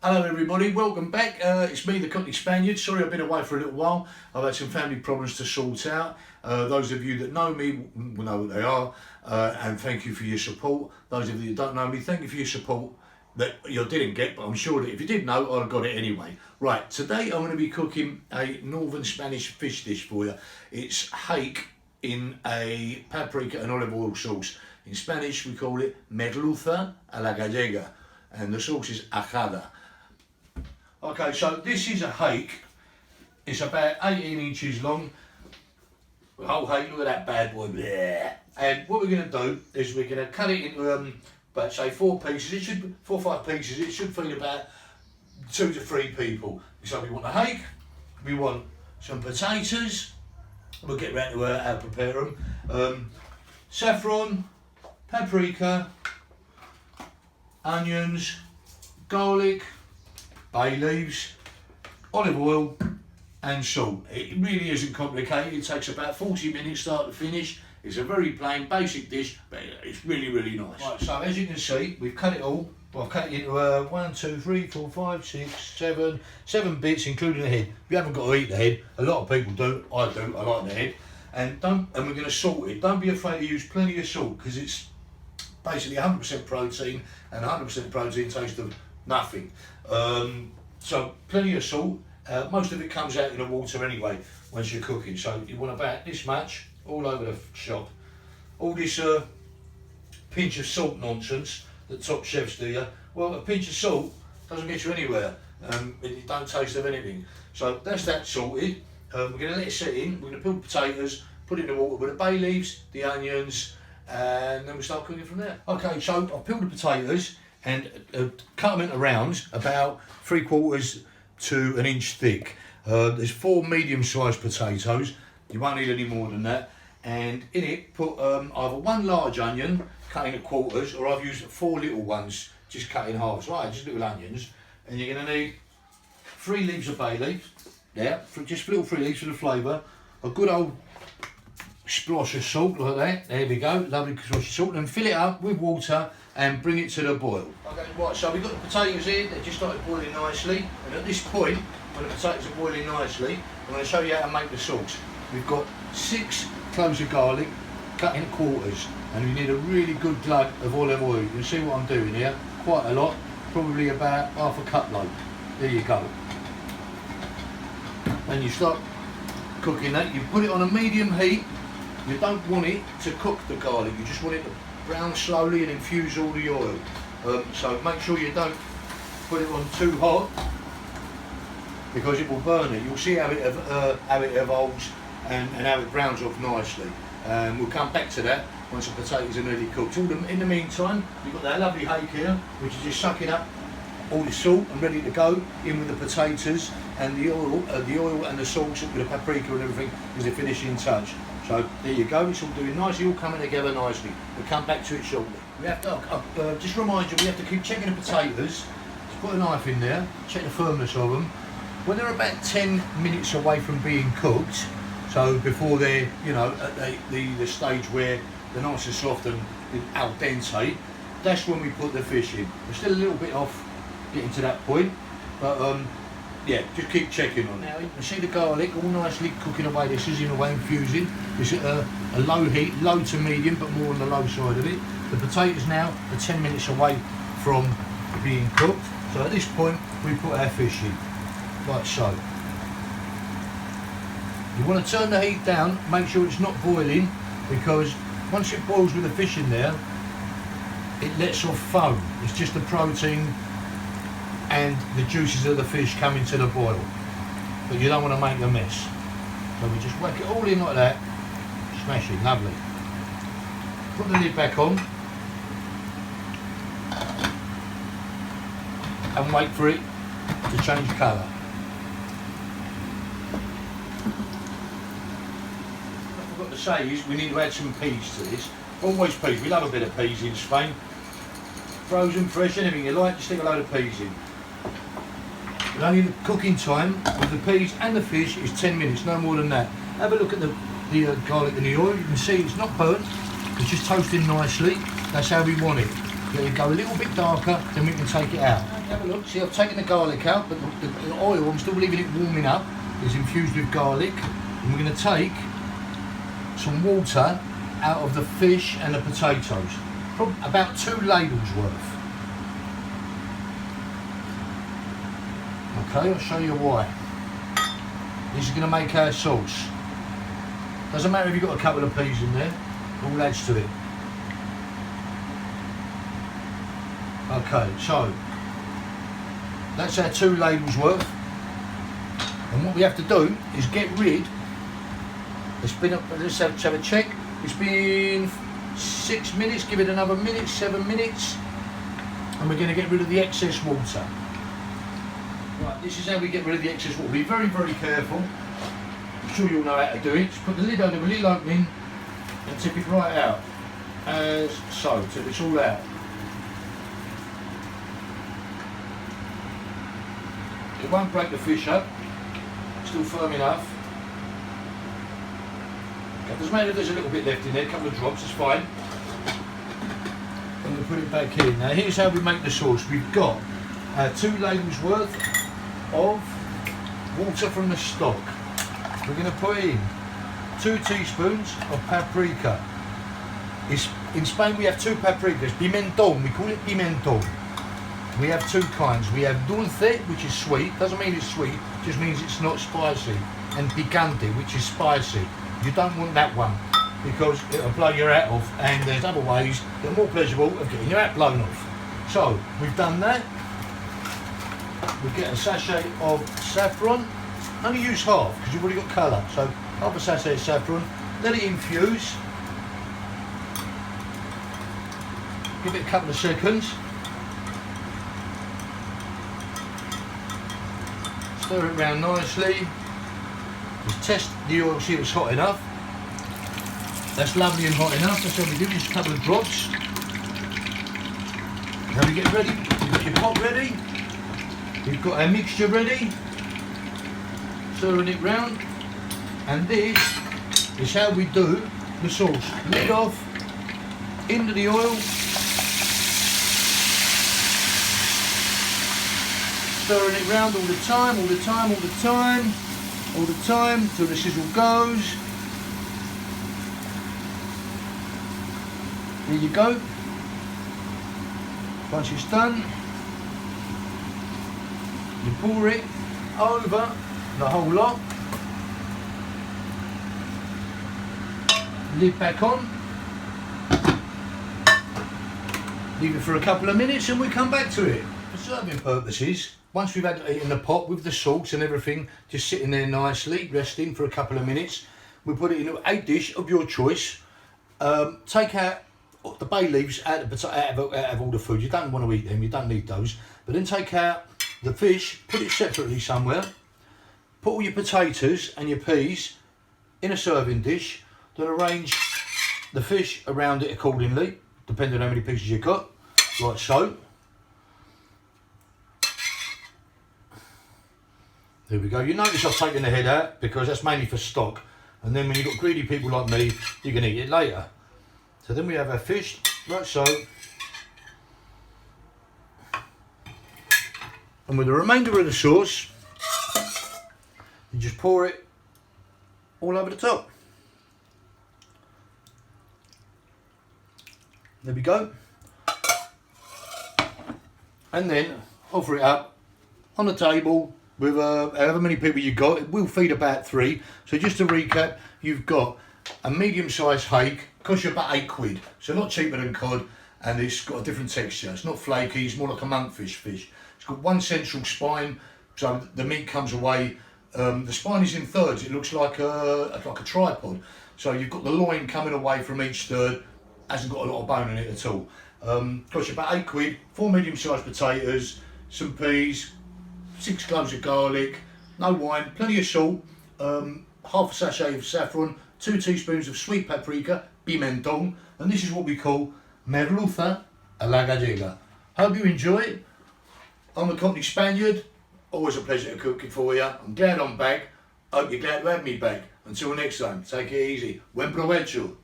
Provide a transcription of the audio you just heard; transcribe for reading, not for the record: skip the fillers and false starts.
Hello everybody, welcome back. It's me, the Cockney Spaniard. Sorry I've been away for a little while. I've had some family problems to sort out. Those of you that know me will know what they are, and thank you for your support. Those of you that don't know me, thank you for your support that you didn't get, but I'm sure that if you did know, I'd have got it anyway. Right, today I'm going to be cooking a northern Spanish fish dish for you. It's hake in a paprika and olive oil sauce. In Spanish we call it Merluza a la gallega, and the sauce is ajada. Okay, so this is a hake. It's about 18 inches long. The whole hake, look at that bad boy there. And what we're going to do is we're going to cut it into about say 4 pieces. It should 4 or 5 pieces. It should feed about 2 to 3 people. So we want a hake. We want some potatoes. We'll get round to how to prepare them. Saffron, paprika, onions, garlic, bay leaves, olive oil and salt. It really isn't complicated. It takes about 40 minutes start to finish. It's a very plain basic dish, but it's really nice. Right, so as you can see, we've cut it all. Well, I've cut it into 1, 2, 3, 4, 5, 6, 7 bits, including the head. You haven't got to eat the head. A lot of people do. I do. I like the head. And we're going to salt it. Don't be afraid to use plenty of salt, because it's basically 100% protein, and 100% protein tastes of nothing. So plenty of salt. Most of it comes out in the water anyway once you're cooking, so you want about this much all over the shop. All this pinch of salt nonsense that top chefs do you, well, a pinch of salt doesn't get you anywhere. It don't taste of anything. So that's that sorted. We're going to let it sit in. We're going to peel the potatoes, put it in the water with the bay leaves, the onions, and then we start cooking from there. Okay, so I've peeled the potatoes and cut them into rounds about 3/4 to an inch thick. There's 4 medium-sized potatoes. You won't need any more than that. And in it, put either 1 large onion cut into quarters, or I've used 4 little ones just cut in halves. Right, just little onions. And you're going to need 3 leaves of bay leaf. Yeah, just little 3 leaves for the flavour. A good old splosh of salt like that. There we go, lovely splosh of salt. And fill it up with water and bring it to the boil. Okay, right, so we've got the potatoes in. They just started boiling nicely. And at this point, when the potatoes are boiling nicely, I'm going to show you how to make the sauce. We've got 6 cloves of garlic cut in quarters, and we need a really good glug of olive oil. You can see what I'm doing here, quite a lot, probably about half a cup load. There you go. And you start cooking that. You put it on a medium heat. You don't want it to cook the garlic, you just want it to brown slowly and infuse all the oil. So make sure you don't put it on too hot, because it will burn it. You'll see how it evolves and how it browns off nicely. We'll come back to that once the potatoes are nearly cooked. In the meantime, we've got that lovely hake here, which is just sucking up all the salt and ready to go in with the potatoes, and the oil and the sauce with the paprika and everything is the finishing touch. So there you go, it's all doing nicely, all coming together nicely. We'll come back to it shortly. We have to, just remind you, we have to keep checking the potatoes. Just put a knife in there, check the firmness of them. When they're about 10 minutes away from being cooked, so before they're, you know, at the stage where they're nice and soft and al dente, that's when we put the fish in. We're still a little bit off getting to that point, but yeah, just keep checking on it. Now you can see the garlic all nicely cooking away. This is in a way infusing. It's at a low heat, low to medium, but more on the low side of it. The potatoes now are 10 minutes away from being cooked. So at this point, we put our fish in, like so. You want to turn the heat down, make sure it's not boiling, because once it boils with the fish in there, it lets off foam. It's just the protein and the juices of the fish coming to the boil, but you don't want to make a mess. So we just whack it all in like that, smash it, lovely. Put the lid back on and wait for it to change colour. What I forgot to say is we need to add some peas to this. Always peas, we love a bit of peas in Spain. Frozen, fresh, anything you like, just stick a load of peas in. But only the cooking time with the peas and the fish is 10 minutes, no more than that. Have a look at the garlic and the oil. You can see it's not burnt, it's just toasting nicely. That's how we want it. Let it go a little bit darker, then we can take it out. Have a look, see I've taken the garlic out, but the oil, I'm still leaving it warming up, is infused with garlic. And we're going to take some water out of the fish and the potatoes. Probably about 2 ladles worth. Okay, I'll show you why. This is going to make our sauce. Doesn't matter if you've got a couple of peas in there, all adds to it. Okay, so that's our 2 ladles worth. And what we have to do is get rid. It's been let's have a check. It's been 6 minutes. Give it another minute, 7 minutes, and we're going to get rid of the excess water. Right, this is how we get rid of the excess water. Be very, very careful. I'm sure you'll know how to do it. Just put the lid over the little opening and tip it right out, as so, till it's all out. It won't break the fish up. Still firm enough. Okay, doesn't matter if there's a little bit left in there, a couple of drops, it's fine. I'm going to put it back in. Now here's how we make the sauce. We've got 2 ladles worth of water from the stock. We're going to put in 2 teaspoons of paprika. In Spain we have 2 paprikas, pimentón, we call it pimentón. We have 2 kinds. We have dulce, which is sweet, doesn't mean it's sweet, just means it's not spicy, and picante, which is spicy. You don't want that one because it'll blow your hat off, and there's other ways that are more pleasurable of getting your hat blown off. So we've done that. We get a sachet of saffron. Only use half because you've already got colour. So half a sachet of saffron. Let it infuse. Give it a couple of seconds. Stir it around nicely. Just test the oil, see if it's hot enough. That's lovely and hot enough. That's how we do. Just a couple of drops. Now we get ready. You've got your pot ready. We've got our mixture ready. Stirring it round. And this is how we do the sauce. Lid off, into the oil. Stirring it round all the time, all the time, all the time, all the time, till the sizzle goes. There you go. Once it's done, you pour it over the whole lot. Lid back on. Leave it for a couple of minutes and we come back to it. For serving purposes, once we've had it in the pot with the sauce and everything, just sitting there nicely, resting for a couple of minutes, we put it in a dish of your choice. Take out the bay leaves out of all the food. You don't want to eat them, you don't need those. But then take out the fish, put it separately somewhere, put all your potatoes and your peas in a serving dish, then arrange the fish around it accordingly, depending on how many pieces you've got, like so. There we go. You notice I've taken the head out because that's mainly for stock. And then when you've got greedy people like me, you can eat it later. So then we have our fish, like so. And with the remainder of the sauce, you just pour it all over the top. There we go. And then offer it up on the table with however many people you've got. It will feed about 3. So just to recap, you've got a medium-sized hake, costs you about £8, so not cheaper than cod, and it's got a different texture. It's not flaky, it's more like a monkfish fish. It's got one central spine, so the meat comes away. The spine is in thirds. It looks like a tripod. So you've got the loin coming away from each third. Hasn't got a lot of bone in it at all. Costs you about £8, 4 medium-sized potatoes, some peas, 6 cloves of garlic, no wine, plenty of salt, half a sachet of saffron, 2 teaspoons of sweet paprika, pimentón, and this is what we call Merluza a la gallega. Hope you enjoy it. I'm a Cockney Spaniard, always a pleasure to cook it for you. I'm glad I'm back. Hope you're glad to have me back. Until next time, take it easy. Buen provecho.